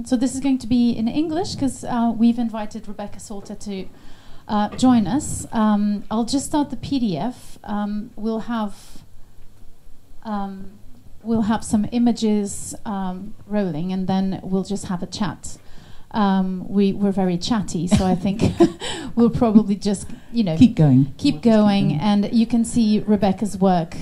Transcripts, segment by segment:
So this is going to be in English because we've invited Rebecca Salter to join us. I'll just start the PDF. We'll have some images rolling, and then we'll just have a chat. We're very chatty, so I think we'll probably just keep going, and you can see Rebecca's work.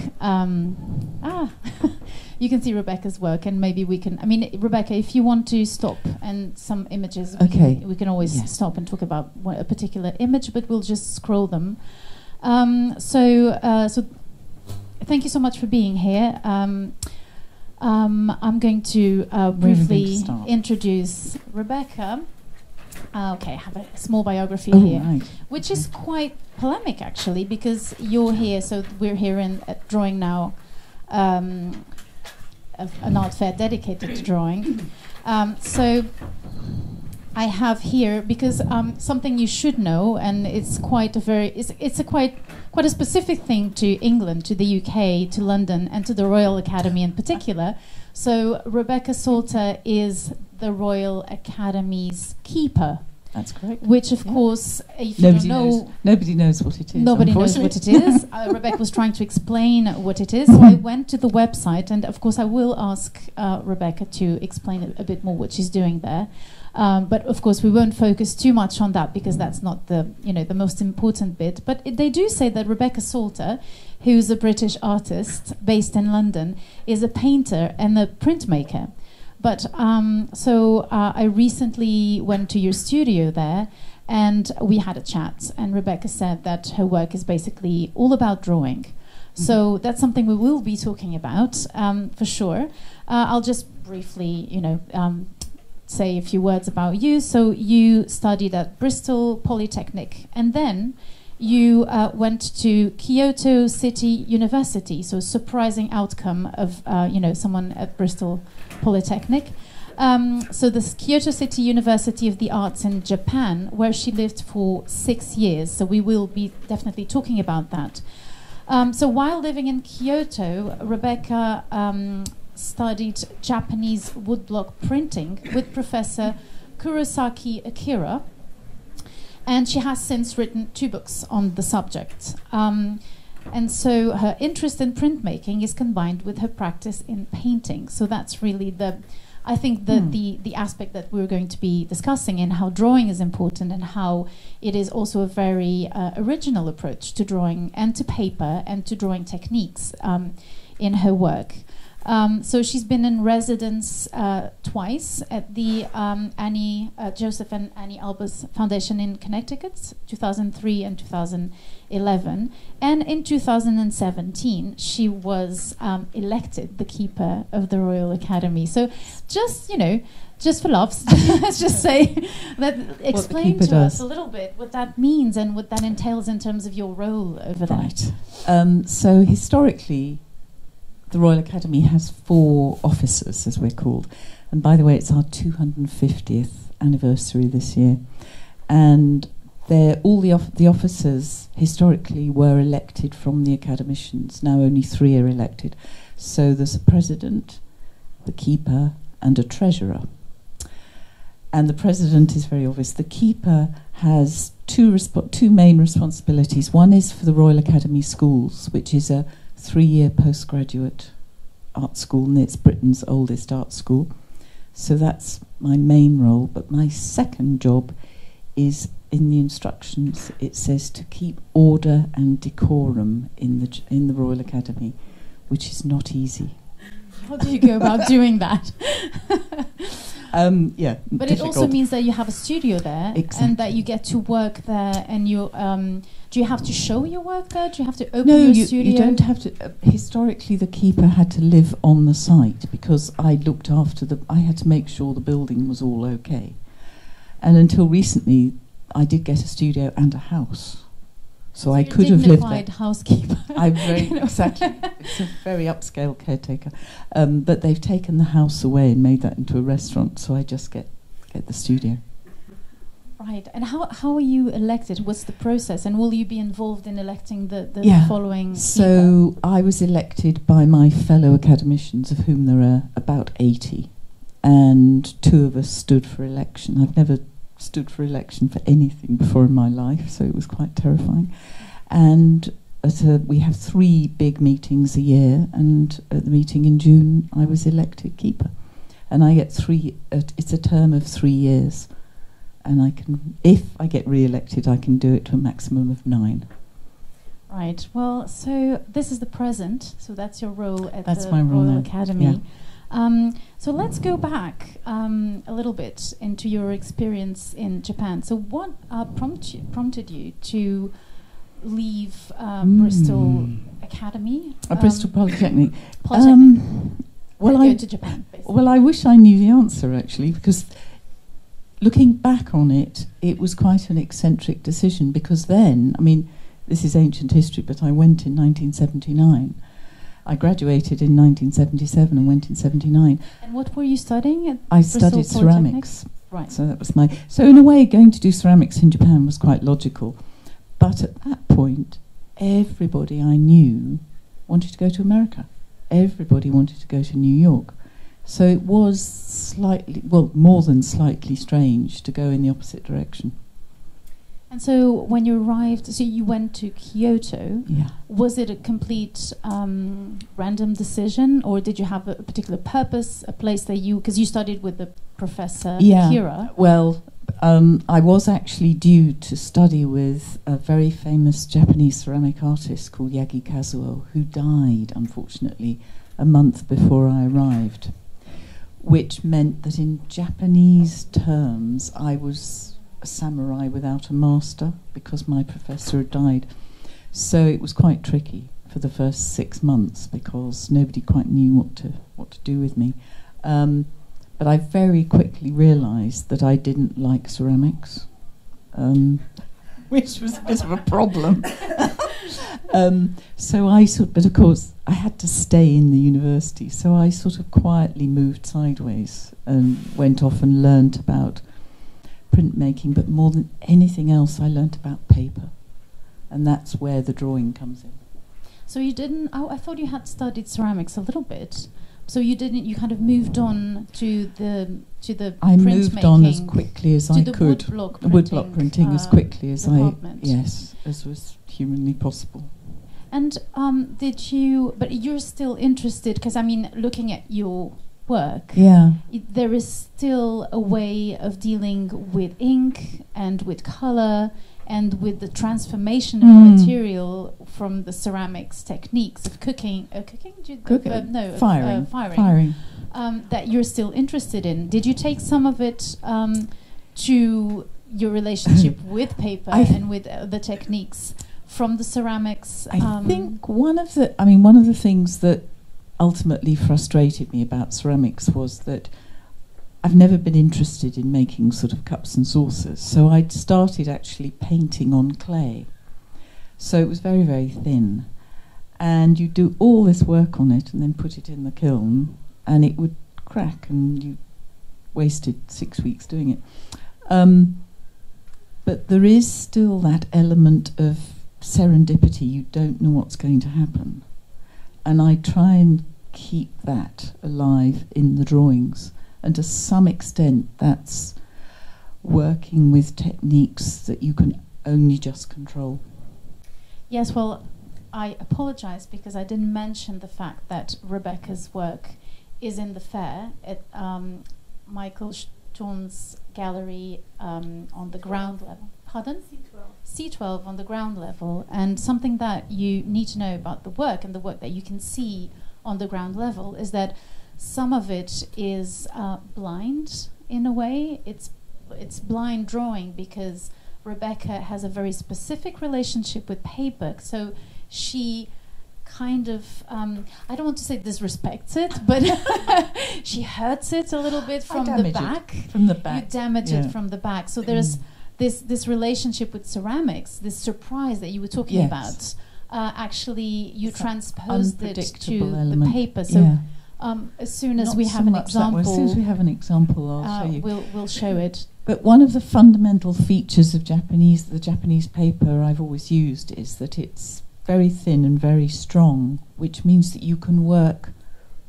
You can see Rebecca's work, and maybe we can. I mean, Rebecca, if you want to stop and some images, we can always stop and talk about a particular image, but we'll just scroll them. So thank you so much for being here. I'm going to briefly introduce Rebecca. Okay, I have a small biography here, which is quite polemic actually, because you're here. So we're here at Drawing Now. An art fair dedicated to drawing. So I have here, because something you should know, and it's quite a specific thing to England, to the UK, to London, and to the Royal Academy in particular. So Rebecca Salter is the Royal Academy's keeper. That's correct. Which, of course, if you don't know... Nobody knows what it is. Nobody knows what it is. Rebecca was trying to explain what it is. So I went to the website, and, of course, I will ask Rebecca to explain a bit more what she's doing there. But, of course, we won't focus too much on that, because that's not the most important bit. But they do say that Rebecca Salter, who's a British artist based in London, is a painter and a printmaker. But I recently went to your studio there, and we had a chat, and Rebecca said that her work is basically all about drawing. Mm-hmm. So that's something we will be talking about for sure. I'll just briefly, say a few words about you. So you studied at Bristol Polytechnic, and then you went to Kyoto City University. So surprising outcome of someone at Bristol Polytechnic. So this Kyoto City University of the Arts in Japan, where she lived for 6 years. So we will be definitely talking about that. So while living in Kyoto, Rebecca studied Japanese woodblock printing with Professor Kurosaki Akira. And she has since written 2 books on the subject. And so her interest in printmaking is combined with her practice in painting. So that's really the aspect that we're going to be discussing, and how drawing is important, and how it is also a very original approach to drawing and to paper and to drawing techniques in her work. So she's been in residence twice at the Joseph and Annie Albers Foundation in Connecticut, 2003 and 2011. And in 2017, she was elected the keeper of the Royal Academy. So just for laughs, let's just say that, explain to us a little bit what that means and what that entails in terms of your role over there. Right. So historically, the Royal Academy has 4 officers, as we're called. And by the way, it's our 250th anniversary this year. And all the officers historically were elected from the academicians. Now only 3 are elected. So there's a president, the keeper, and a treasurer. And the president is very obvious. The keeper has two main responsibilities. One is for the Royal Academy Schools, which is a 3-year postgraduate art school, and it's Britain's oldest art school. So that's my main role. But my second job is, in the instructions, it says to keep order and decorum in the Royal Academy, which is not easy. How do you go about doing that? But difficult. It also means that you have a studio there, and that you get to work there, and you do you have to show your work there? Do you have to open your studio? No, you don't have to. Historically, the keeper had to live on the site, because I looked after I had to make sure the building was all okay. And until recently, I did get a studio and a house. So I could have lived there. Dignified housekeeper. Exactly. It's a very upscale caretaker. But they've taken the house away and made that into a restaurant, so I just get the studio. Right. And how are you elected? What's the process? And will you be involved in electing the following So keeper? I was elected by my fellow academicians, of whom there are about 80, and 2 of us stood for election. I've never stood for election for anything before in my life, so it was quite terrifying. And we have 3 big meetings a year, and at the meeting in June I was elected keeper, and I get 3. It's a term of 3 years, and I can, if I get re-elected, I can do it to a maximum of 9. Right. Well, so this is the present. So that's your role at the my role Royal now. Academy. Yeah. So let's go back a little bit into your experience in Japan. So what prompted you to leave Bristol Academy? Bristol Polytechnic. Well, go to Japan. Basically. Well, I wish I knew the answer, actually, because looking back on it, it was quite an eccentric decision, because then, I mean, this is ancient history, but I went in 1979. I graduated in 1977 and went in 79. And what were you studying at I Bristol studied ceramics. Right. So that was so in a way, going to do ceramics in Japan was quite logical. But at that point, everybody I knew wanted to go to America. Everybody wanted to go to New York. So it was slightly, well, more than slightly strange to go in the opposite direction. And so when you arrived, so you went to Kyoto. Yeah. Was it a complete random decision, or did you have a particular purpose, a place that because you studied with the professor Kira? Well, I was actually due to study with a very famous Japanese ceramic artist called Yagi Kazuo, who died, unfortunately, a month before I arrived, which meant that in Japanese terms I was a samurai without a master, because my professor had died. So it was quite tricky for the first 6 months, because nobody quite knew what to do with me. But I very quickly realised that I didn't like ceramics, which was a bit of a problem. But of course, I had to stay in the university, so I sort of quietly moved sideways and went off and learnt about printmaking, but more than anything else, I learnt about paper, and that's where the drawing comes in. So you didn't? I thought you had studied ceramics a little bit. So you didn't? You kind of moved on to the I moved on as quickly as I could. Woodblock printing as quickly as as was humanly possible. And did you? But you're still interested, because I mean, looking at your work, there is still a way of dealing with ink and with color and with the transformation of material from the ceramics techniques of firing. That you're still interested in. Did you take some of it to your relationship with paper and with the techniques from the ceramics? I think one of the things that ultimately frustrated me about ceramics was that I've never been interested in making sort of cups and saucers, so I'd started actually painting on clay. So it was very, very thin, and you do all this work on it and then put it in the kiln, and it would crack, and you wasted 6 weeks doing it. But there is still that element of serendipity. You don't know what's going to happen. And I try and keep that alive in the drawings. And to some extent, that's working with techniques that you can only just control. Yes, well, I apologise because I didn't mention the fact that Rebecca's work is in the fair at Michael Storm's gallery on the ground level. Pardon? C12 on the ground level. And something that you need to know about the work and the work that you can see on the ground level is that some of it is blind in a way. It's blind drawing because Rebecca has a very specific relationship with paper. So she kind of, I don't want to say disrespects it, but she hurts it a little bit from the back. From the back. You damage it from the back. So there's this relationship with ceramics, this surprise that you were talking about, actually you transposed it to the paper. So as soon as we have an example, I'll show you. We'll show it. But one of the fundamental features of the Japanese paper I've always used is that it's very thin and very strong, which means that you can work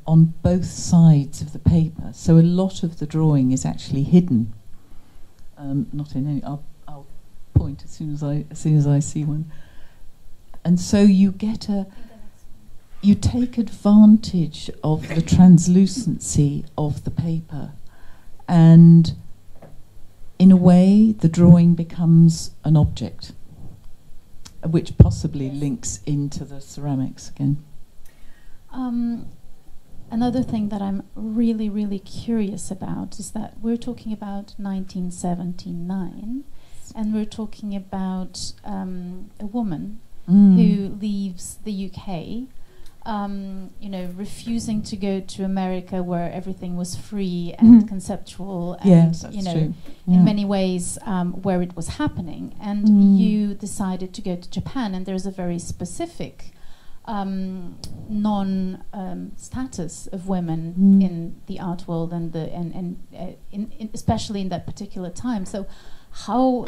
on both sides of the paper. So a lot of the drawing is actually hidden. Not in any. I'll point as soon as I see one. And so you take advantage of the translucency of the paper, and in a way the drawing becomes an object, which possibly links into the ceramics again. Another thing that I'm really, really curious about is that we're talking about 1979, and we're talking about a woman who leaves the UK, refusing to go to America where everything was free and conceptual, and true. In many ways where it was happening. And you decided to go to Japan, and there's a very specific status of women in the art world, and especially in that particular time. So,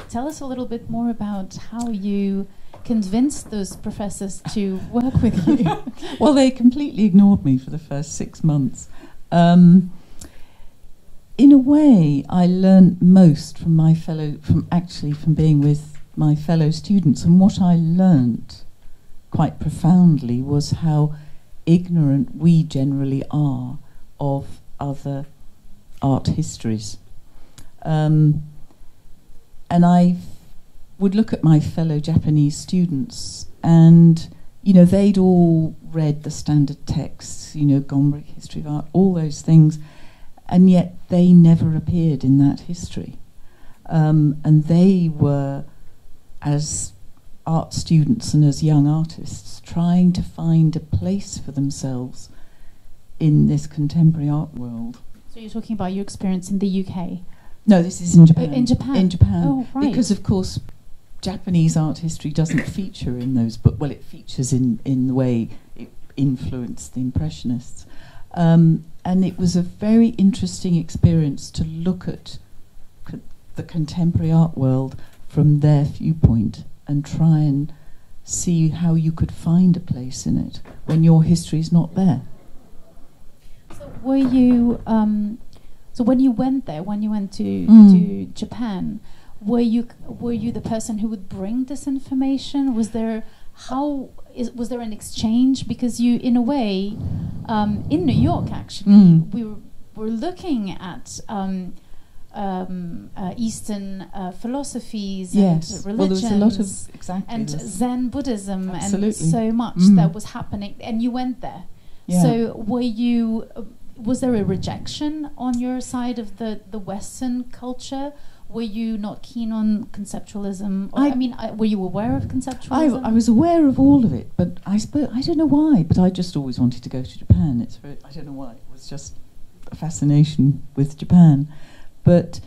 tell us a little bit more about how you convinced those professors to work with you. Well, they completely ignored me for the first 6 months. In a way, I learned most from being with my fellow students, and what I learnt quite profoundly was how ignorant we generally are of other art histories. And I would look at my fellow Japanese students, and they'd all read the standard texts, Gombrich, History of Art, all those things, and yet they never appeared in that history. And they were, as art students and as young artists, trying to find a place for themselves in this contemporary art world. So you're talking about your experience in the UK? No, this is in Japan. In Japan? In Japan. Oh, right. Because, of course, Japanese art history doesn't feature in those books. Well, it features in the way it influenced the Impressionists. And it was a very interesting experience to look at the contemporary art world from their viewpoint and try and see how you could find a place in it when your history is not there. So were you... So when you went there, when you went to Japan, were you the person who would bring this information? Was there an exchange? Because you, in a way, in New York, actually, we were looking at Eastern philosophies and religions, well, there was a lot of and Zen Buddhism, absolutely. And so much that was happening, and you went there. Yeah. So was there a rejection on your side of the Western culture? Were you not keen on conceptualism? Were you aware of conceptualism? I was aware of all of it, but I don't know why, but I just always wanted to go to Japan. I don't know why. It was just a fascination with Japan. But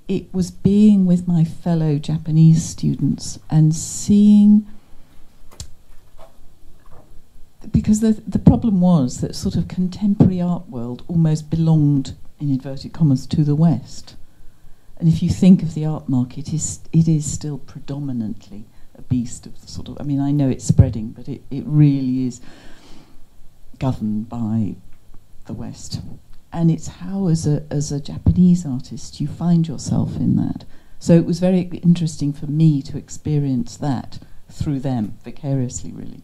it was being with my fellow Japanese students and seeing... Because the problem was that sort of contemporary art world almost belonged, in inverted commas, to the West. And if you think of the art market, it is still predominantly a beast of the sort of... I mean, I know it's spreading, but it really is governed by the West. And it's how, as a Japanese artist, you find yourself in that. So it was very interesting for me to experience that through them, vicariously, really.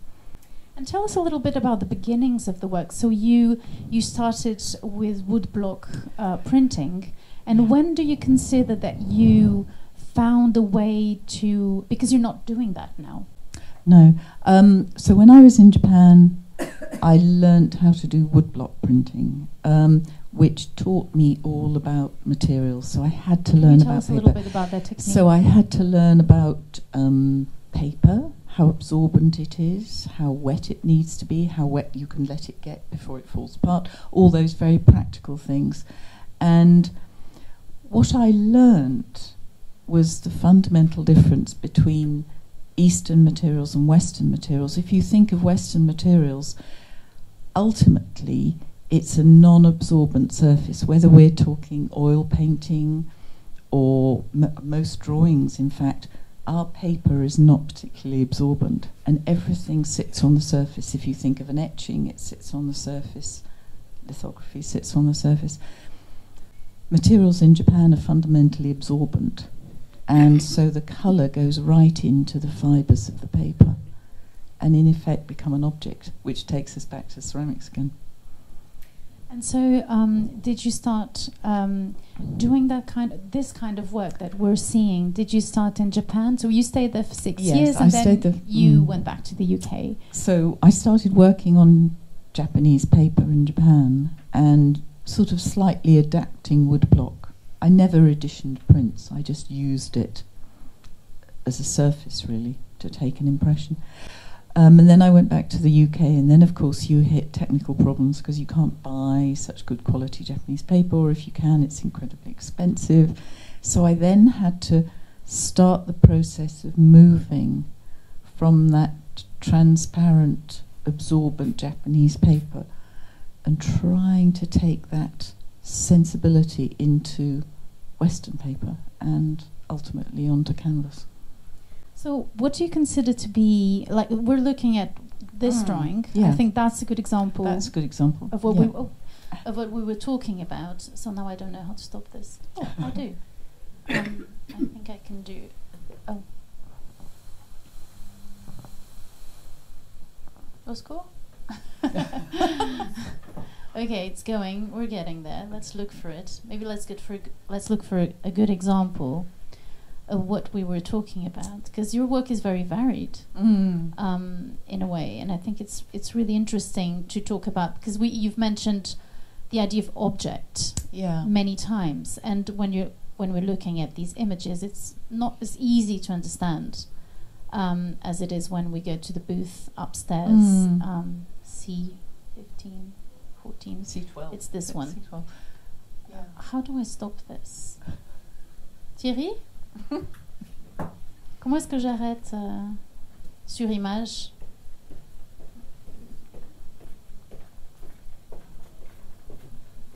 And tell us a little bit about the beginnings of the work. So you started with woodblock printing, and when do you consider that you found a way to... Because you're not doing that now. No. So when I was in Japan, I learnt how to do woodblock printing, which taught me all about materials. So I had to learn about paper. Tell us a little bit about that technique. So I had to learn about paper, how absorbent it is, how wet it needs to be, how wet you can let it get before it falls apart, all those very practical things. And what I learnt was the fundamental difference between Eastern materials and Western materials. If you think of Western materials, ultimately it's a non-absorbent surface, whether we're talking oil painting or most drawings, in fact, our paper is not particularly absorbent, and everything sits on the surface. If you think of an etching, it sits on the surface. Lithography sits on the surface. Materials in Japan are fundamentally absorbent, and so the colour goes right into the fibres of the paper and in effect become an object, which takes us back to ceramics again. And so did you start doing this kind of work that we're seeing? Did you start in Japan? So you stayed there for 6 years, and then you went back to the UK. So I started working on Japanese paper in Japan and sort of slightly adapting woodblock. I never editioned prints, I just used it as a surface really to take an impression. And then I went back to the UK, and then of course you hit technical problems because you can't buy such good quality Japanese paper, or if you can it's incredibly expensive. So I then had to start the process of moving from that transparent, absorbent Japanese paper and trying to take that sensibility into Western paper and ultimately onto canvas. So what do you consider to be, like, we're looking at this drawing. Yeah. I think that's a good example. That's a good example. Of what we were talking about. So now I don't know how to stop this. Oh, I do. I think I can do. Oh. That's cool. Okay, it's going. We're getting there. Let's look for it. Maybe let's look for a good example of what we were talking about, because your work is very varied in a way, and I think it's really interesting to talk about, because you've mentioned the idea of object many times, and when we're looking at these images, it's not as easy to understand as it is when we go to the booth upstairs. C15, 14, C12. It's this one. C12. Yeah. How do I stop this? Thierry? Comment est-ce que j'arrête sur image?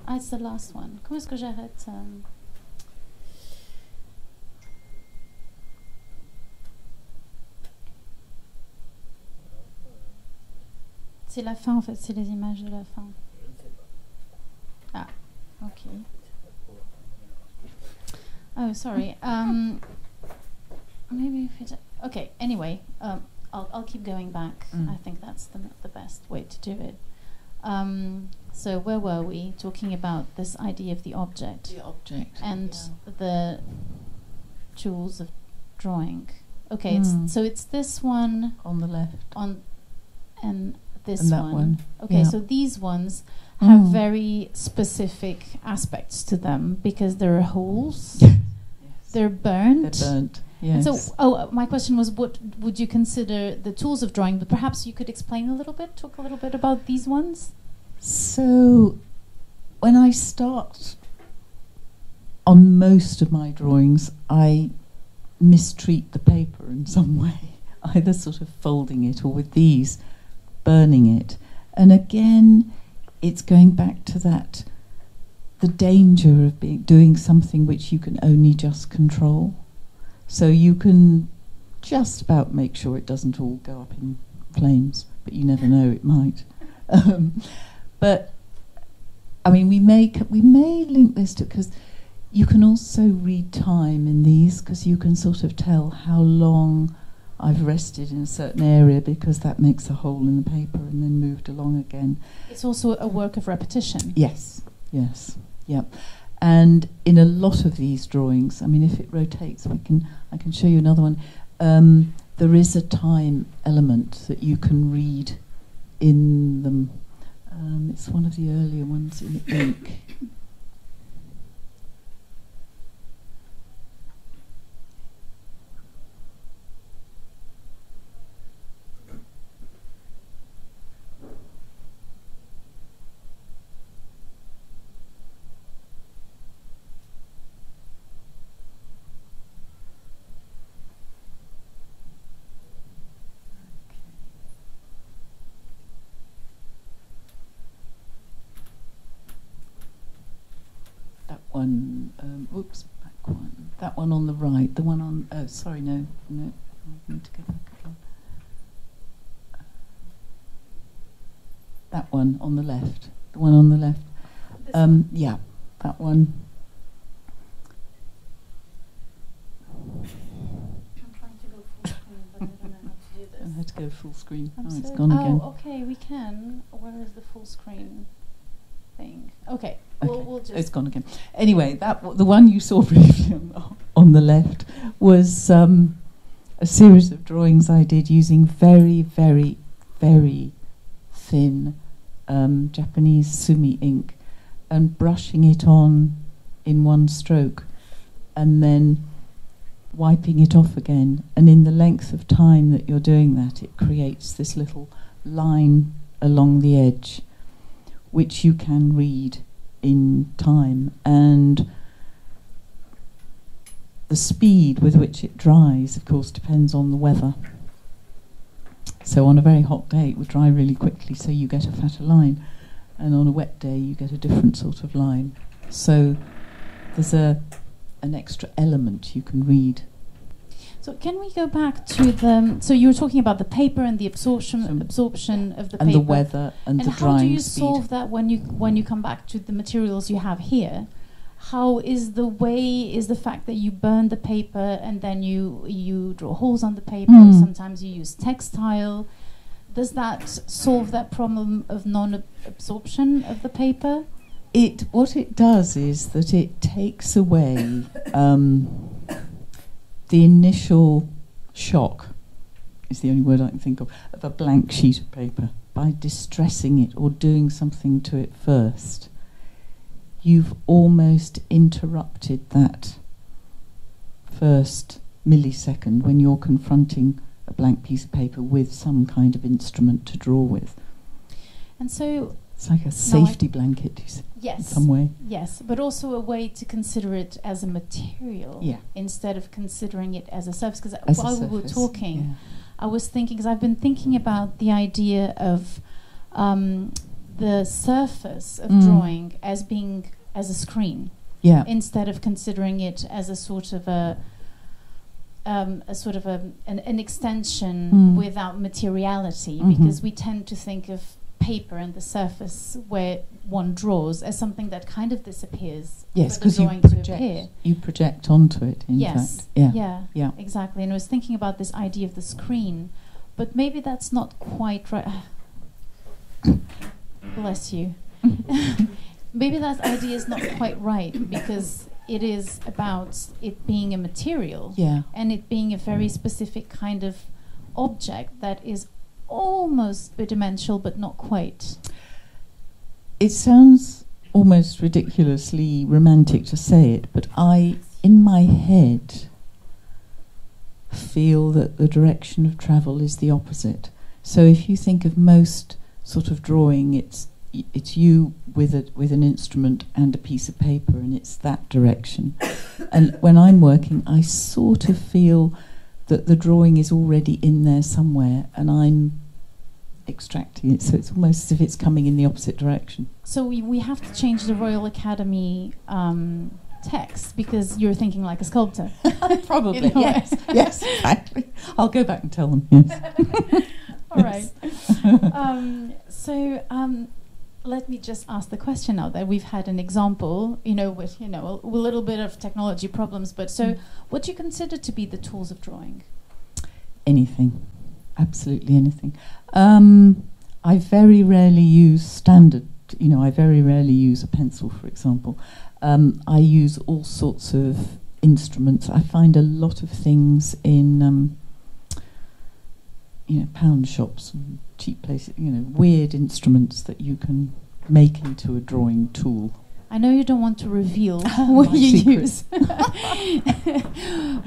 Ah, it's the last one. Comment est-ce que j'arrête? C'est la fin en fait, c'est les images de la fin. Ah, ok. Oh, sorry. Maybe if it's okay. Anyway, I'll keep going back. I think that's the best way to do it. So where were we talking about this idea of the object? The object and the tools of drawing. Okay, so it's this one on the left and this and that one. Okay, yeah. so these ones have very specific aspects to them because there are holes. Yes. They're burnt. They're burnt. Yes. And so, my question was, what would you consider the tools of drawing? But perhaps you could explain a little bit, talk a little bit about these ones. So, when I start on most of my drawings, I mistreat the paper in some way, either sort of folding it or with these, burning it. And again, it's going back to that, the danger of doing something which you can only just control. So you can just about make sure it doesn't all go up in flames, but you never know, it might. But I mean, we may link this to, because you can also read time in these, because you can sort of tell how long I've rested in a certain area, because that makes a hole in the paper and then moved along again. It's also a work of repetition. Yes, yep. And in a lot of these drawings, I mean, if it rotates, I can show you another one. There is a time element that you can read in them. It's one of the earlier ones in ink. whoops, back one. That one on the right. The one on. Oh, sorry, no. I need to go back again. That one on the left. The one on the left. Yeah, that one. I'm trying to go full screen, but I don't know how to do this. I had to go full screen. It's So gone again. okay, we can. Where is the full screen thing? Okay, Okay. we'll just. It's gone again. Anyway, the one you saw briefly on the left was a series of drawings I did using very, very, very thin Japanese sumi ink and brushing it on in one stroke and then wiping it off again. And in the length of time that you're doing that, it creates this little line along the edge which you can read in time. And the speed with which it dries, of course, depends on the weather. So on a very hot day, it would dry really quickly, so you get a fatter line. And on a wet day, you get a different sort of line. So there's an extra element you can read. So can we go back to the? So you were talking about the paper and the absorption of the paper and the weather and the drying speed. And how do you solve that when you come back to the materials you have here? How is the fact that you burn the paper and then you draw holes on the paper? Sometimes you use textile. Does that solve that problem of non-absorption of the paper? What it does is that it takes away the initial shock, is the only word I can think of a blank sheet of paper. By distressing it or doing something to it first, you've almost interrupted that first millisecond when you're confronting a blank piece of paper with some kind of instrument to draw with. And so it's like a safety blanket, yes, in some way. Yes, but also a way to consider it as a material instead of considering it as a surface. Because while we were talking, I was thinking, because I've been thinking about the idea of the surface of drawing as being as a screen, instead of considering it as a sort of an extension without materiality, because we tend to think of paper and the surface where one draws as something that kind of disappears. Yes, because you project onto it, in fact. Yeah, exactly. And I was thinking about this idea of the screen, but maybe that's not quite right. Bless you. Maybe that idea is not quite right, because it is about it being a material and it being a very specific kind of object that is almost bidimensional but not quite. It sounds almost ridiculously romantic to say it, but I, in my head, feel that the direction of travel is the opposite. So if you think of most sort of drawing, it's you with an instrument and a piece of paper, and it's that direction. And when I'm working, I sort of feel that the drawing is already in there somewhere, and I'm extracting it. So it's almost as if it's coming in the opposite direction. So we have to change the Royal Academy text, because you're thinking like a sculptor. Probably, yes, exactly. I'll go back and tell them, yes. All right. Let me just ask the question now that we've had an example, with a little bit of technology problems. But so, what do you consider to be the tools of drawing? Anything, absolutely anything. I very rarely use standard. I very rarely use a pencil, for example. I use all sorts of instruments. I find a lot of things in pound shops and cheap places, weird instruments that you can make into a drawing tool. I know you don't want to reveal what you use.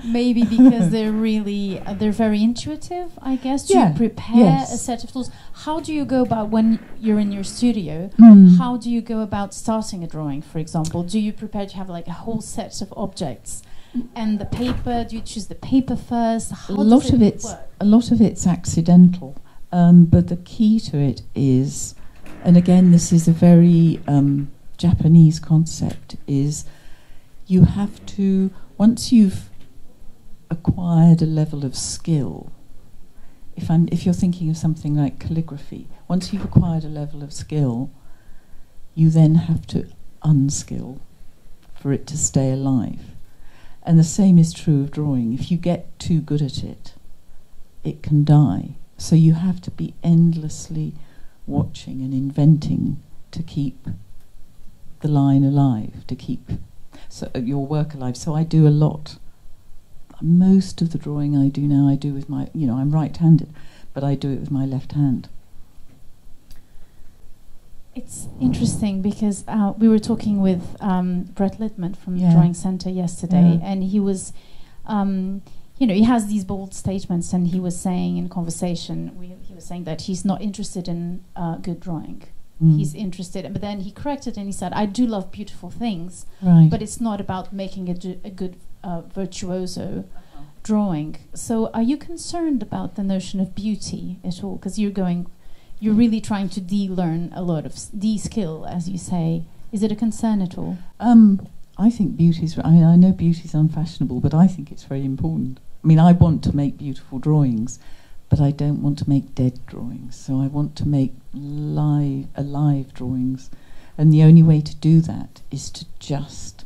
Maybe because they're very intuitive, I guess. Do you prepare a set of tools? How do you go about when you're in your studio? How do you go about starting a drawing, for example? Do you prepare to have like a whole set of objects? And the paper, do you choose the paper first? A lot of it's accidental, but the key to it is, and again, this is a very Japanese concept, is you have to, once you've acquired a level of skill, if you're thinking of something like calligraphy, once you've acquired a level of skill, you then have to unskill for it to stay alive. And the same is true of drawing. If you get too good at it, it can die. So you have to be endlessly watching and inventing to keep the line alive, to keep your work alive. So I do a lot. Most of the drawing I do now, I do with my, I'm right-handed, but I do it with my left hand. It's interesting because we were talking with Brett Littman from the Drawing Centre yesterday, and he was, he has these bold statements, and he was saying in conversation, he was saying that he's not interested in good drawing. He's interested, but then he corrected and he said, I do love beautiful things, but it's not about making a good virtuoso drawing. So are you concerned about the notion of beauty at all? Because you're really trying to de-learn a lot of de-skill, as you say. Is it a concern at all? I think beauty's, I know beauty's unfashionable, but I think it's very important. I mean, I want to make beautiful drawings, but I don't want to make dead drawings. So I want to make alive drawings. And the only way to do that is to just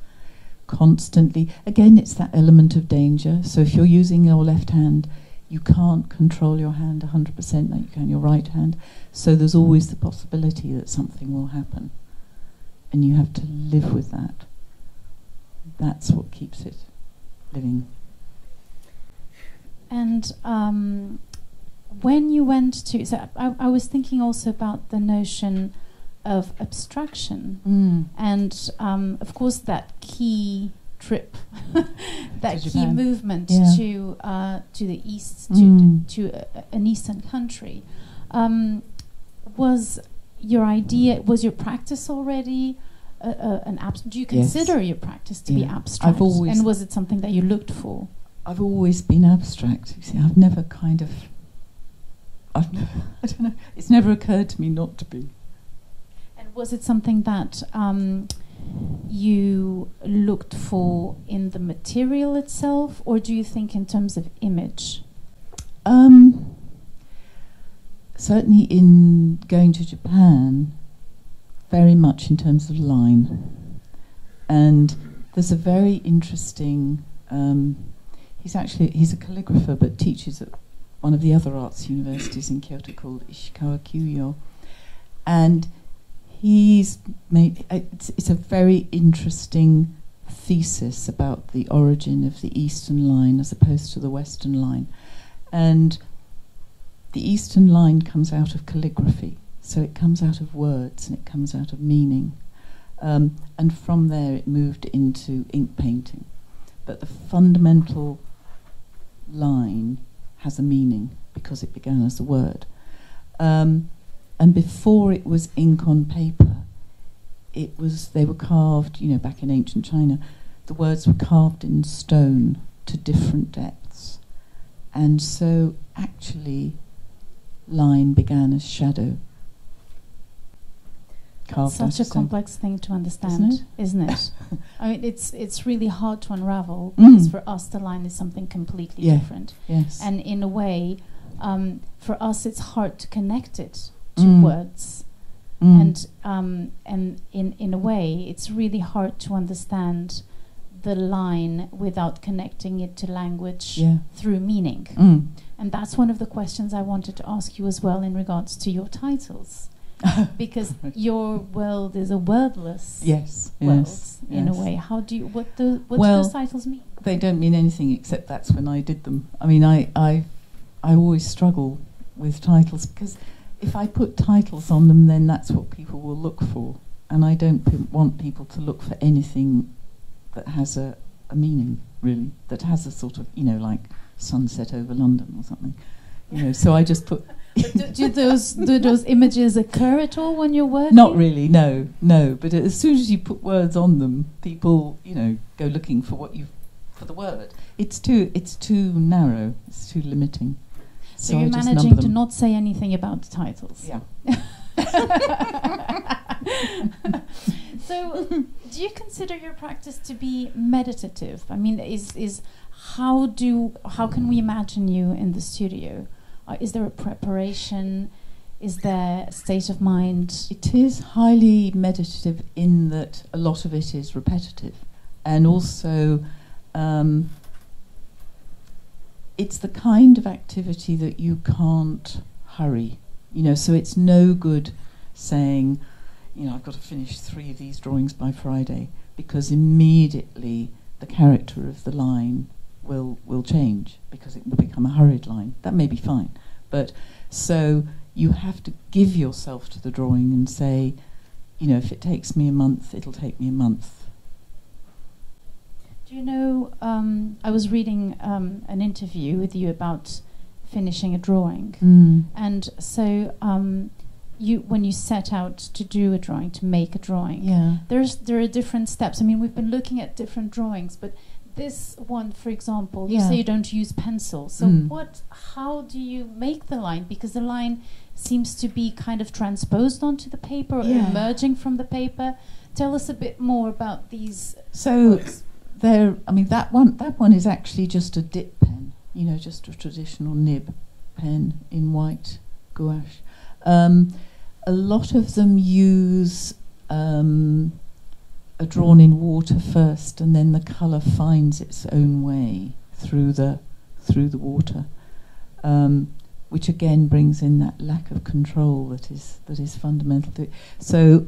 constantly, again, it's that element of danger. So if you're using your left hand, you can't control your hand 100% like you can your right hand. So there's always the possibility that something will happen. And you have to live with that. That's what keeps it living. And when you went to... So I was thinking also about the notion of abstraction. And, of course, that key trip, that key movement to the east, to an eastern country. Was your idea, was your practice already do you consider your practice to be abstract? And was it something that you looked for? I've always been abstract. You see, I've never I don't know, it's never occurred to me not to be. And was it something that you looked for in the material itself, or do you think in terms of image? Certainly in going to Japan, very much in terms of line. And there's a very interesting, he's a calligrapher but teaches at one of the other arts universities in Kyoto called Ishikawa Kyuyo. And he's made, it's a very interesting thesis about the origin of the Eastern line as opposed to the Western line. And the Eastern line comes out of calligraphy, so it comes out of words and it comes out of meaning. And from there it moved into ink painting. But the fundamental line has a meaning because it began as a word. And before it was ink on paper, they were carved, back in ancient China, the words were carved in stone to different depths. And so actually line began as shadow. Such a complex thing to understand, isn't it? I mean, it's really hard to unravel, because for us the line is something completely different. Yes. And in a way, for us it's hard to connect it to words. And in a way, it's really hard to understand the line without connecting it to language through meaning. And that's one of the questions I wanted to ask you as well in regards to your titles. Because your world is a wordless world in a way. How do you, what do those titles mean? They don't mean anything except that's when I did them. I mean, I always struggle with titles because if I put titles on them, then that's what people will look for. And I don't want people to look for anything that has a meaning, really, that has a sort of, like sunset over London or something. So I just put... do those images occur at all when you're working? Not really, no. But as soon as you put words on them, people, go looking for the word. It's too narrow. It's too limiting. So you're managing to not say anything about the titles. Yeah. So, do you consider your practice to be meditative? I mean, how can we imagine you in the studio? Is there a preparation? Is there a state of mind? It is highly meditative in that a lot of it is repetitive, and also it's the kind of activity that you can't hurry. So it's no good saying, I've got to finish 3 of these drawings by Friday, because immediately the character of the line will change, because it will become a hurried line. That may be fine, but so you have to give yourself to the drawing and say, if it takes me a month, it'll take me a month. Do you know, I was reading an interview with you about finishing a drawing, and so when you set out to do a drawing, to make a drawing, there are different steps. I mean, we've been looking at different drawings, but this one, for example, you say you don't use pencil. So how do you make the line? Because the line seems to be kind of transposed onto the paper, or emerging from the paper. Tell us a bit more about these works. That one is actually just a dip pen, just a traditional nib pen in white gouache. A lot of them use are drawn in water first, and then the colour finds its own way through the water, which again brings in that lack of control that is fundamental to it. So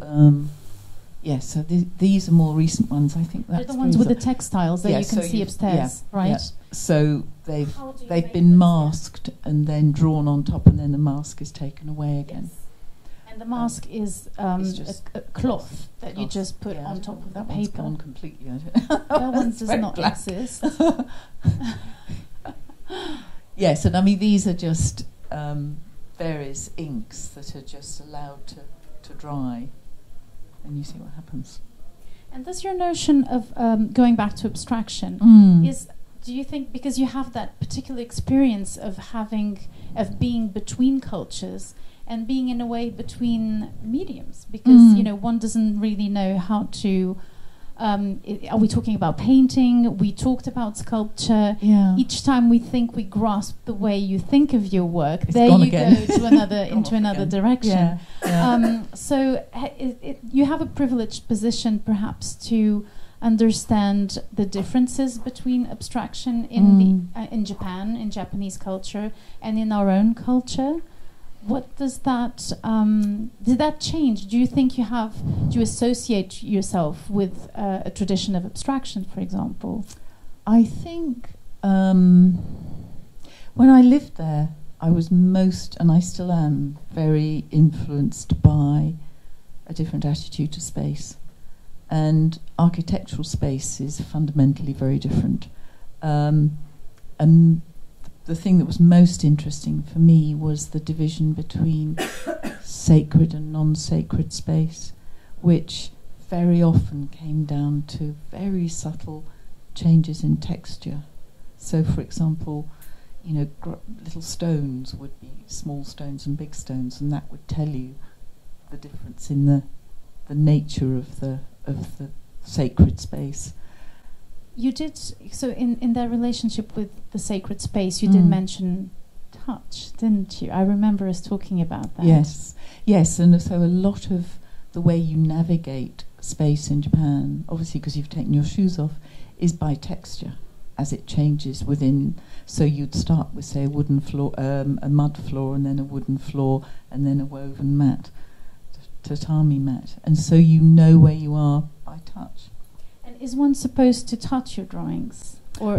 so these are more recent ones. I think that's they're the ones with the textiles that you can see upstairs, right? Yeah. So they've been masked and then drawn on top, and then the mask is taken away again. Yes. And the mask is a cloth that you just put on top of the paper. One's gone completely. That one does not exist. Yes, and these are just various inks that are just allowed to dry, and you see what happens. And does your notion of going back to abstraction do you think, because you have that particular experience of being between cultures and being in a way between mediums, because one doesn't really know how to are we talking about painting? We talked about sculpture. Each time we think we grasp the way you think of your work, it's there you again. Go to another into another direction. So you have a privileged position perhaps to understand the differences between abstraction in Japan, in Japanese culture, and in our own culture. What does that did that change? Do you think do you associate yourself with a tradition of abstraction, for example? I think when I lived there, I was and I still am, very influenced by a different attitude to space. And architectural space is fundamentally very different. And the thing that was most interesting for me was the division between sacred and non-sacred space, which very often came down to very subtle changes in texture. So, for example, little stones would be small stones and big stones, and that would tell you the difference in the nature of the sacred space. You did, so in that relationship with the sacred space, you did mention touch, didn't you? I remember us talking about that. Yes, and so a lot of the way you navigate space in Japan, obviously because you've taken your shoes off, is by texture as it changes within. So you'd start with, say, a wooden floor, a mud floor, and then a wooden floor, and then a woven mat, tatami mat, and so you know where you are by touch. And is one supposed to touch your drawings? Or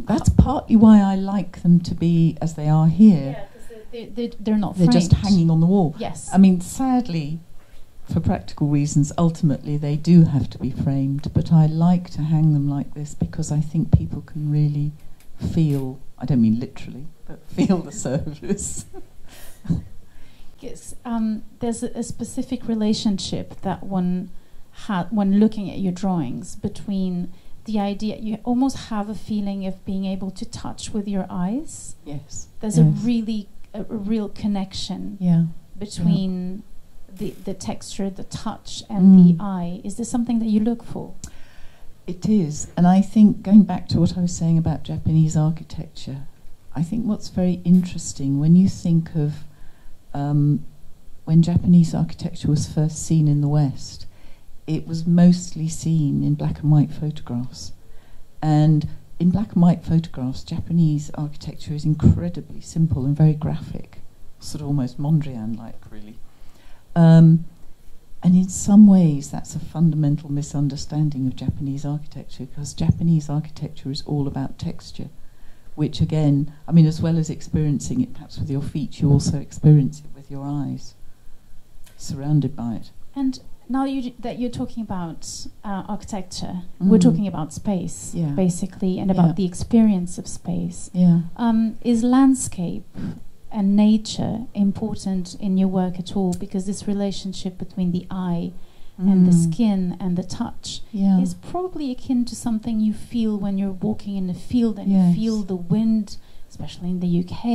That's partly why I like them to be as they are here. Yeah, because they're not framed. They're just hanging on the wall. Yes. Sadly, for practical reasons, ultimately they do have to be framed, but I like to hang them like this because I think people can really feel, I don't mean literally, but feel the service. Yes, there's a specific relationship that one had when looking at your drawings between the idea, you almost have a feeling of being able to touch with your eyes. Yes. There's a real connection between the texture, the touch, and the eye. Is this something that you look for? It is, and I think, going back to what I was saying about Japanese architecture, I think what's very interesting when you think of when Japanese architecture was first seen in the West, it was mostly seen in black and white photographs. And in black and white photographs, Japanese architecture is incredibly simple and very graphic, sort of almost Mondrian-like, really. And in some ways, that's a fundamental misunderstanding of Japanese architecture, because Japanese architecture is all about texture, which again, I mean, as well as experiencing it perhaps with your feet, you also experience it with your eyes, surrounded by it. And now that you're talking about architecture, we're talking about space, basically, and about the experience of space. Is landscape and nature important in your work at all? Because this relationship between the eye and the skin and the touch is probably akin to something you feel when you're walking in the field and you feel the wind, especially in the UK,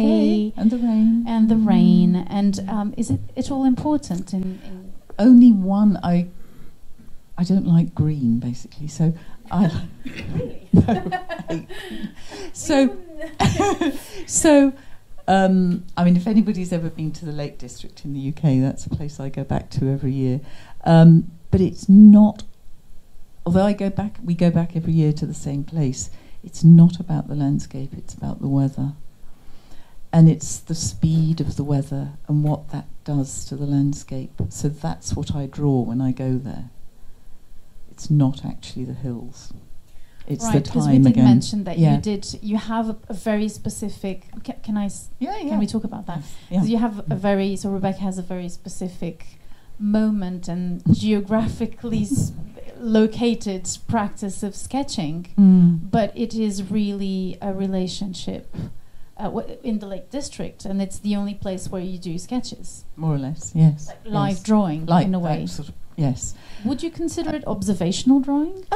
and the rain. And the rain. And is it at all important in only one? I don't like green, basically. So I really? So I mean, if anybody's ever been to the Lake District in the UK, that's a place I go back to every year. But it's not, although we go back every year to the same place, it's not about the landscape, it's about the weather. And it's the speed of the weather and what that does to the landscape. So that's what I draw when I go there. It's not actually the hills. It's right, the because time we did again. mention that you have a very specific. Can we talk about that? Yeah. You have a very. So Rebecca has a very specific moment and geographically located practice of sketching, but it is really a relationship in the Lake District, and it's the only place where you do sketches. More or less, yes. Like live drawing, like in a way. Sort of, yes. Would you consider it observational drawing?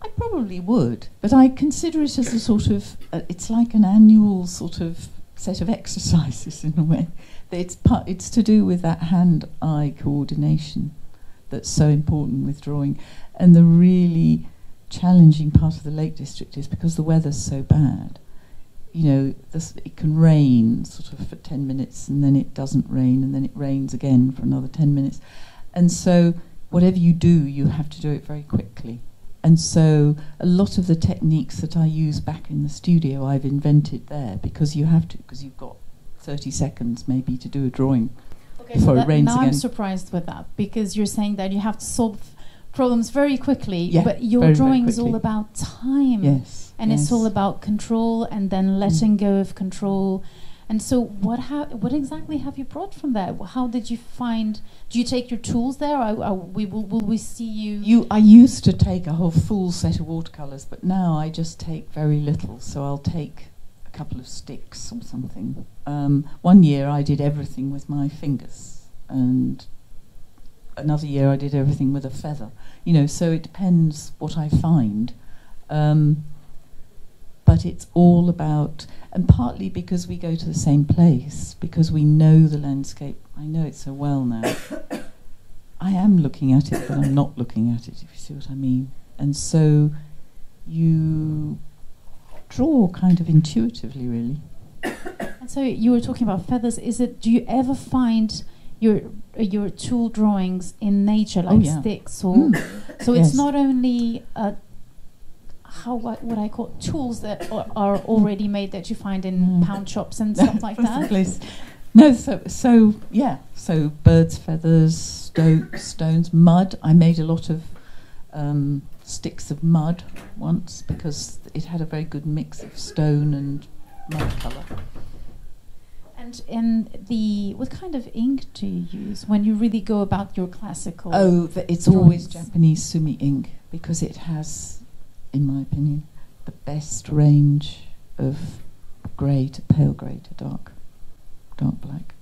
I probably would, but I consider it as a sort of, it's like an annual sort of set of exercises in a way. It's to do with that hand-eye coordination that's so important with drawing. And the really challenging part of the Lake District is because the weather's so bad, you know, it can rain sort of for 10 minutes and then it doesn't rain and then it rains again for another 10 minutes. And so whatever you do, you have to do it very quickly. And so a lot of the techniques that I use back in the studio, I've invented there, because you have to, because you've got 30 seconds maybe to do a drawing before it rains now again. I'm surprised with that, because you're saying that you have to solve problems very quickly, but your very, drawing very is all about time. Yes. And it's all about control and then letting go of control. And so what exactly have you brought from there? How did you find... Do you take your tools there? Will we see you... I used to take a whole full set of watercolours, but now I just take very little. So I'll take a couple of sticks or something. One year I did everything with my fingers, and another year I did everything with a feather. You know, so it depends what I find. But it's all about... And partly because we go to the same place, because we know the landscape. I know it so well now. I am looking at it, but I'm not looking at it, if you see what I mean. And so you draw kind of intuitively, really. And so you were talking about feathers. Do you ever find your tool drawings in nature, like sticks? Or so it's not only... what I call tools that are already made that you find in pound shops and stuff like that. No, so birds' feathers, stones, mud. I made a lot of sticks of mud once because it had a very good mix of stone and mud colour. And what kind of ink do you use when you really go about your classical? It's always Japanese sumi ink, because it has, in my opinion, the best range of grey to pale grey to dark black.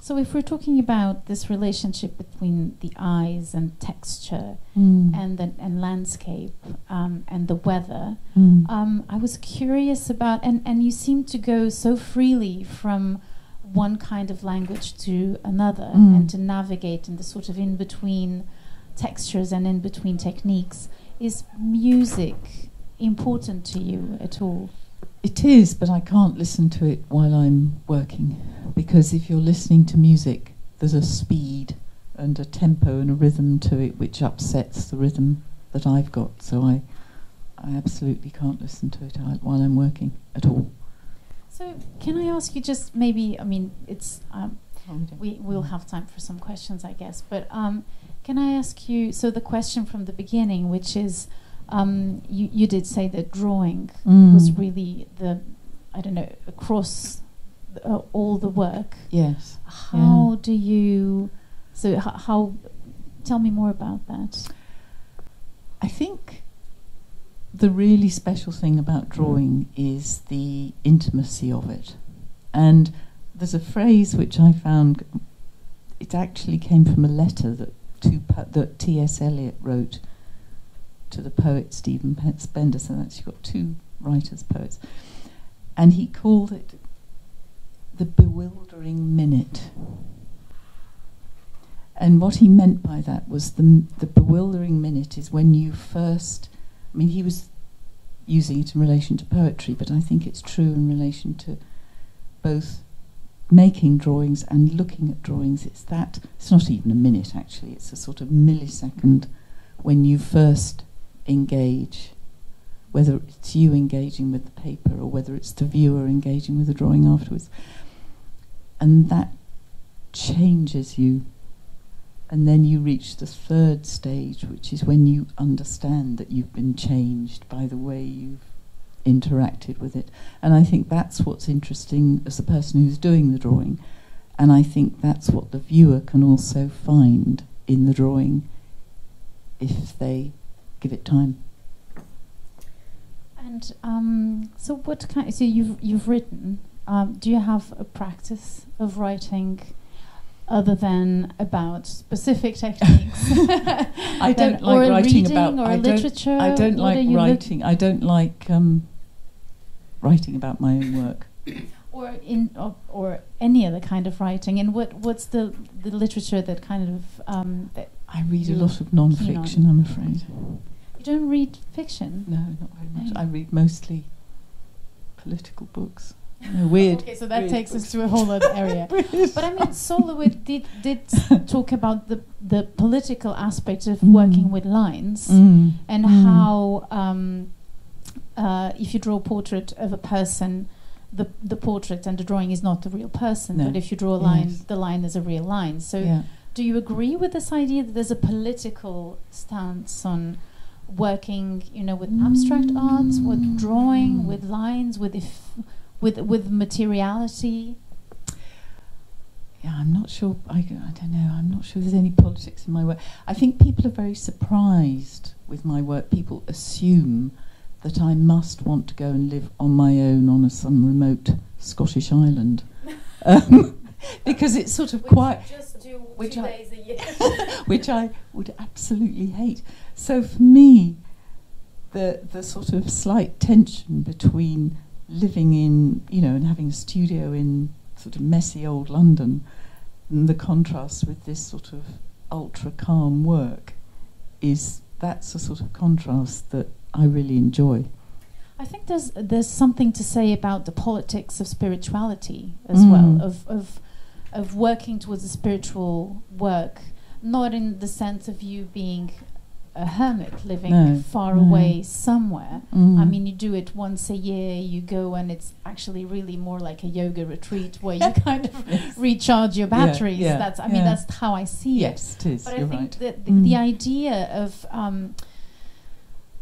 So if we're talking about this relationship between the eyes and texture and landscape and the weather, I was curious about, and you seem to go so freely from one kind of language to another and to navigate in the sort of in-between textures and in-between techniques. Is music important to you at all? It is, but I can't listen to it while I'm working, because if you're listening to music, there's a speed and a tempo and a rhythm to it which upsets the rhythm that I've got. So I absolutely can't listen to it while I'm working at all. So can I ask you just maybe, I mean, it's we'll have time for some questions, I guess, but can I ask you, so the question from the beginning, which is, you did say that drawing was really across all the work. Yes. How do you, so how, tell me more about that. I think the really special thing about drawing is the intimacy of it. And there's a phrase which I found, it actually came from a letter that T.S. Eliot wrote to the poet Stephen Spender, so that's, you've got two writers, poets. And he called it the Bewildering Minute. And what he meant by that was the bewildering minute is when you first, I mean, he was using it in relation to poetry, but I think it's true in relation to both making drawings and looking at drawings. It's not even a minute, actually. It's a sort of millisecond when you first engage, whether it's you engaging with the paper or whether it's the viewer engaging with the drawing afterwards. And that changes you. And then you reach the third stage, which is when you understand that you've been changed by the way you've interacted with it. And I think that's what's interesting as the person who's doing the drawing. And I think that's what the viewer can also find in the drawing if they give it time. And so what kind, so you've written, do you have a practice of writing other than about specific techniques? I don't like writing about literature. I don't like writing. I don't like writing about my own work. Or any other kind of writing. And what's the literature that kind of that I read a lot of non-fiction, I'm afraid. You don't read fiction? No, not very much. I read mostly political books. No, weird. Okay, so that takes us to a whole other area. But I mean, Solowit did talk about the political aspect of working with lines and how if you draw a portrait of a person, the portrait and the drawing is not the real person, but if you draw a line, the line is a real line. So do you agree with this idea that there's a political stance on working, with abstract arts, with drawing, with lines, with materiality? Yeah, I'm not sure. I don't know. I'm not sure there's any politics in my work. I think people are very surprised with my work. People assume that I must want to go and live on my own on some remote Scottish island, because it's sort of quite. Just do 2 days a year. Which I would absolutely hate. So for me, the sort of slight tension between living in, and having a studio in sort of messy old London, and the contrast with this sort of ultra calm work, that's a sort of contrast that I really enjoy. I think there's something to say about the politics of spirituality as well, of working towards a spiritual work, not in the sense of you being a hermit living far away somewhere. I mean, you do it once a year, you go, and it's actually really more like a yoga retreat where you kind of recharge your batteries. That's how I see it. Yes, it is. But You're I think right. that the idea of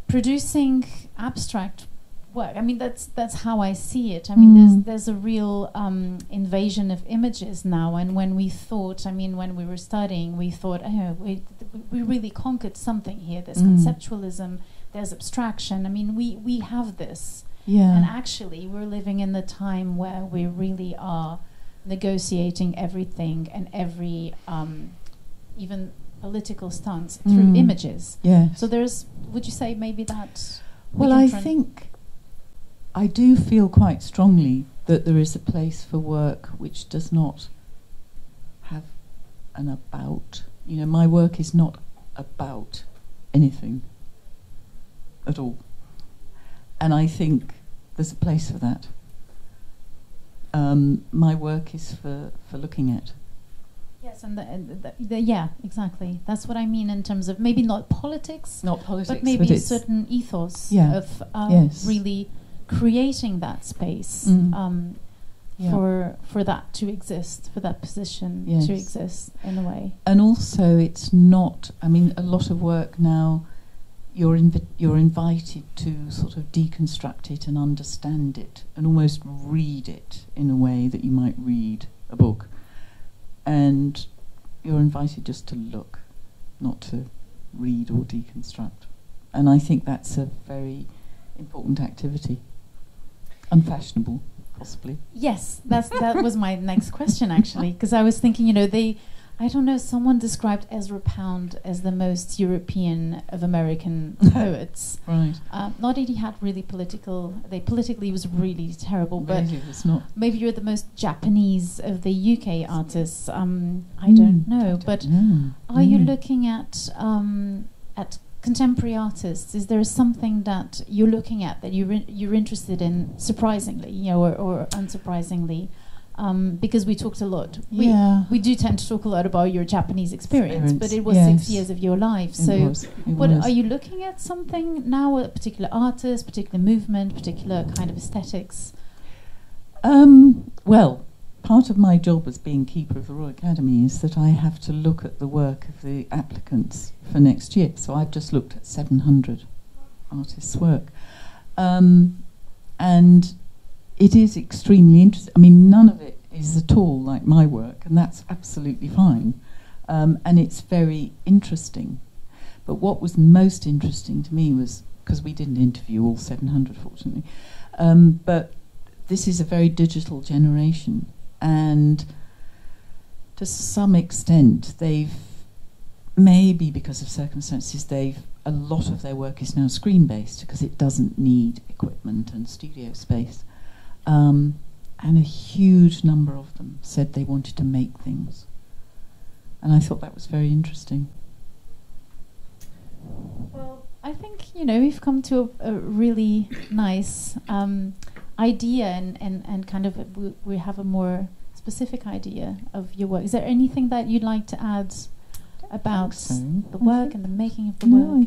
producing abstract work, I mean, that's how I see it. I mean, there's a real invasion of images now, and when we were studying, we thought, we really conquered something here. There's conceptualism, there's abstraction. I mean, we have this. And actually, we're living in the time where we really are negotiating everything and every, even political stance through images. So would you say maybe that? Well, I think I do feel quite strongly that there is a place for work which does not have an about. You know, my work is not about anything at all. And I think there's a place for that. My work is for looking at. Yes, and yeah, exactly. That's what I mean in terms of maybe not politics, but maybe a certain ethos of really creating that space for that to exist, for that position to exist in a way. And also, it's not. I mean, a lot of work now. You're invited to sort of deconstruct it and understand it and almost read it in a way that you might read a book. And you're invited just to look, not to read or deconstruct. And I think that's a very important activity. Unfashionable, possibly. Yes, that was my next question, actually, because I was thinking, I don't know, someone described Ezra Pound as the most European of American poets. Right. Not that he had really politically was really terrible, but maybe it's not. Maybe you're the most Japanese of the UK artists. I don't know. Are you looking at contemporary artists? Is there something that you're looking at that you're interested in, surprisingly, or unsurprisingly? Because we talked a lot. We do tend to talk a lot about your Japanese experience, but it was 6 years of your life. So are you looking at something now, a particular artist, particular movement, particular kind of aesthetics? Well, part of my job as being keeper of the Royal Academy is that I have to look at the work of the applicants for next year. So I've just looked at 700 artists' work. And it is extremely interesting. I mean, none of it is at all like my work, and that's absolutely fine. And it's very interesting. But what was most interesting to me was, because we didn't interview all 700, fortunately, but this is a very digital generation. And to some extent, they've, maybe because of circumstances, a lot of their work is now screen-based, because it doesn't need equipment and studio space. And a huge number of them said they wanted to make things. And I thought that was very interesting. Well, I think, we've come to a really nice idea and kind of we have a more specific idea of your work. Is there anything that you'd like to add about the work and the making of the work?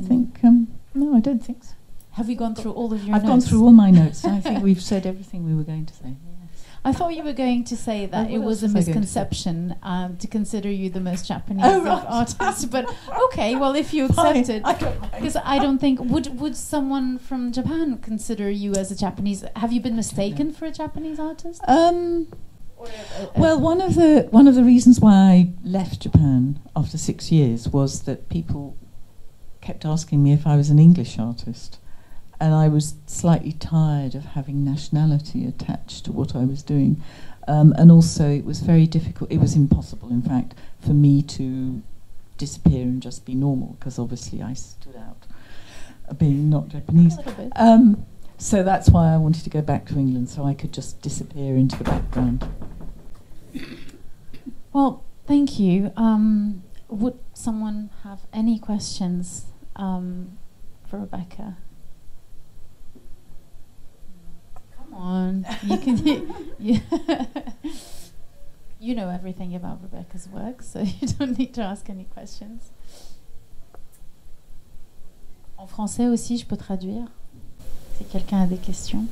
No, I don't think so. Have you gone through all of your notes? I've gone through all my notes. I think we've said everything we were going to say. I thought you were going to say that it was a misconception to consider you the most Japanese of artists. But okay, well, if you accept it, because I don't think would someone from Japan consider you as a Japanese? Have you been mistaken for a Japanese artist? Well, one of the reasons why I left Japan after 6 years was that people kept asking me if I was an English artist. And I was slightly tired of having nationality attached to what I was doing. And also it was very difficult, it was impossible, in fact, for me to disappear and just be normal, because obviously I stood out being not Japanese. A little bit. So that's why I wanted to go back to England, so I could just disappear into the background. Well, thank you. Would someone have any questions for Rebecca? On, you can. You know everything about Rebecca's work, so you don't need to ask any questions. En français aussi, je peux traduire. Si quelqu'un a des questions.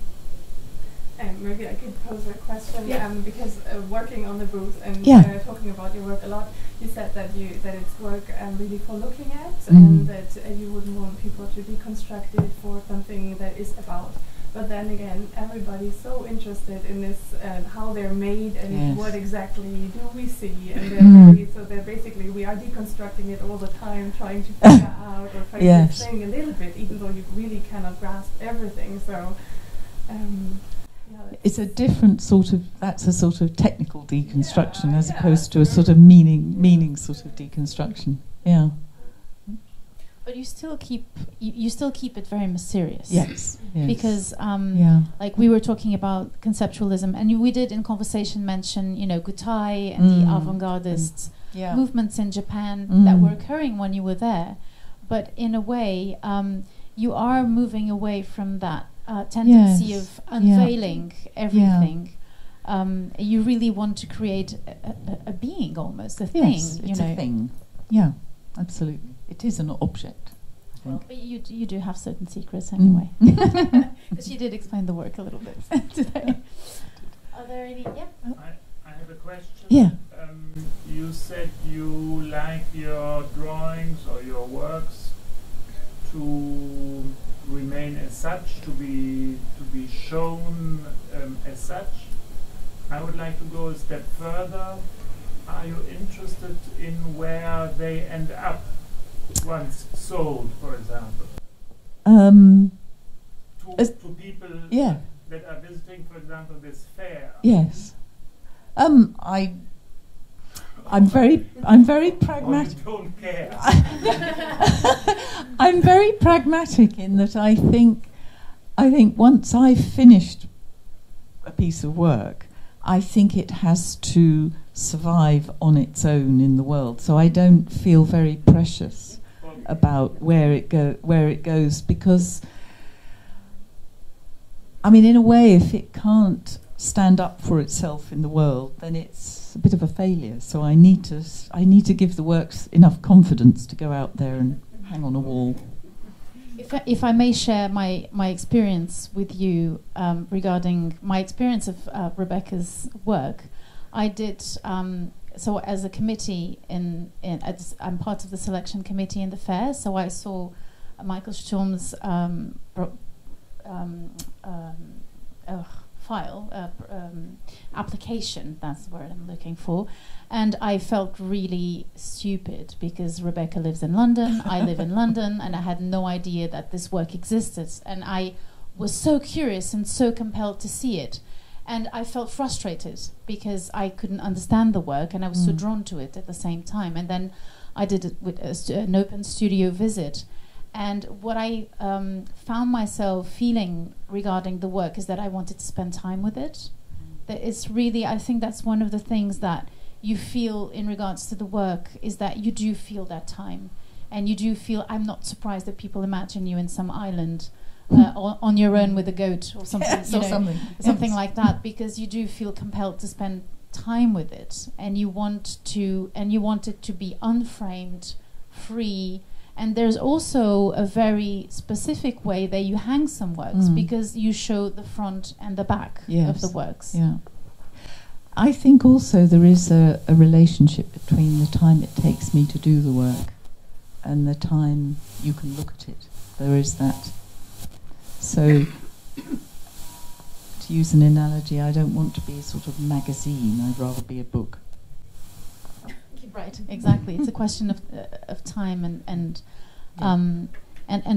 Maybe I could pose a question, because working on the booth and talking about your work a lot, you said that it's work really for looking at, and that you wouldn't want people to deconstruct it for something that is about. But then again, everybody's so interested in this, how they're made and what exactly do we see, and they're basically, we are deconstructing it all the time, trying to figure out or trying to explain a little bit, even though you really cannot grasp everything. So. It's a different sort of, that's a sort of technical deconstruction as opposed to a sort of meaning sort of deconstruction. Yeah. But you still keep it very mysterious. Yes. Because like we were talking about conceptualism, and we did in conversation mention, you know, Gutai and the avant-gardist movements in Japan that were occurring when you were there. But in a way, you are moving away from that tendency of unveiling everything. You really want to create a being, almost a thing. Yes, it's a thing. Yeah, absolutely. It is an object, I think. Well, but you do have certain secrets anyway. But she did explain the work a little bit today. Are there any? Yeah. I have a question. Yeah. You said you like your drawings or your works to remain as such, to be shown as such. I would like to go a step further. Are you interested in where they end up once sold, for example? To people that are visiting, for example, this fair. Yes. I'm very pragmatic. Oh, you don't care. I'm very pragmatic in that I think once I've finished a piece of work, I think it has to survive on its own in the world. So I don't feel very precious about where it goes, because I mean, in a way, if it can't stand up for itself in the world, then it's a bit of a failure. So I need to give the works enough confidence to go out there and hang on a wall. If I may share my experience with you regarding my experience of Rebecca's work, I did so as a committee I'm part of the selection committee in the fair. So I saw Michael Sturm's application. That's the word I'm looking for. And I felt really stupid because Rebecca lives in London, I live in London, and I had no idea that this work existed. And I was so curious and so compelled to see it. And I felt frustrated because I couldn't understand the work, and I was so drawn to it at the same time. And then I did it with an open studio visit. And what I found myself feeling regarding the work is that I wanted to spend time with it. That it's really, I think that's one of the things that you feel in regards to the work, is that you do feel that time. And you do feel, I'm not surprised that people imagine you in some island on your own with a goat or something, yes, or something like that, because you do feel compelled to spend time with it. And you want it to be unframed, free. And there's also a very specific way that you hang some works, because you show the front and the back of the works. Yeah. I think also there is a relationship between the time it takes me to do the work and the time you can look at it. There is that. So, to use an analogy, I don't want to be a sort of magazine. I'd rather be a book. Right, exactly. It's a question of time and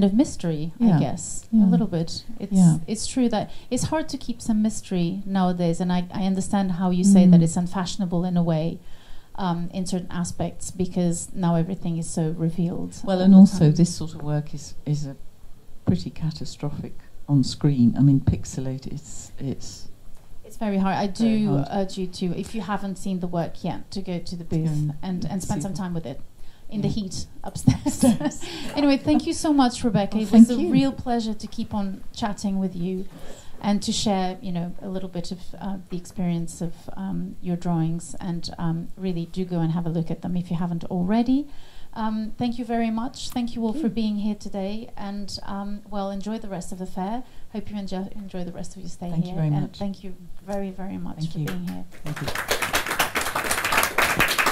of mystery, I guess, a little bit. It's true that it's hard to keep some mystery nowadays, and I understand how you say that it's unfashionable in a way, in certain aspects, because now everything is so revealed. Well, and also this sort of work is a pretty catastrophic on screen. I mean, pixelated. It's very hard. I do urge you to, if you haven't seen the work yet, to go to the booth and spend some time with it in the heat upstairs. Anyway, thank you so much, Rebecca. It was a real pleasure to keep on chatting with you and to share, a little bit of the experience of your drawings. And really do go and have a look at them if you haven't already. Thank you very much. Thank you all for being here today. And, enjoy the rest of the fair. Hope you enjoy the rest of your stay here. Thank you very much. And thank you very, very much for being here. Thank you.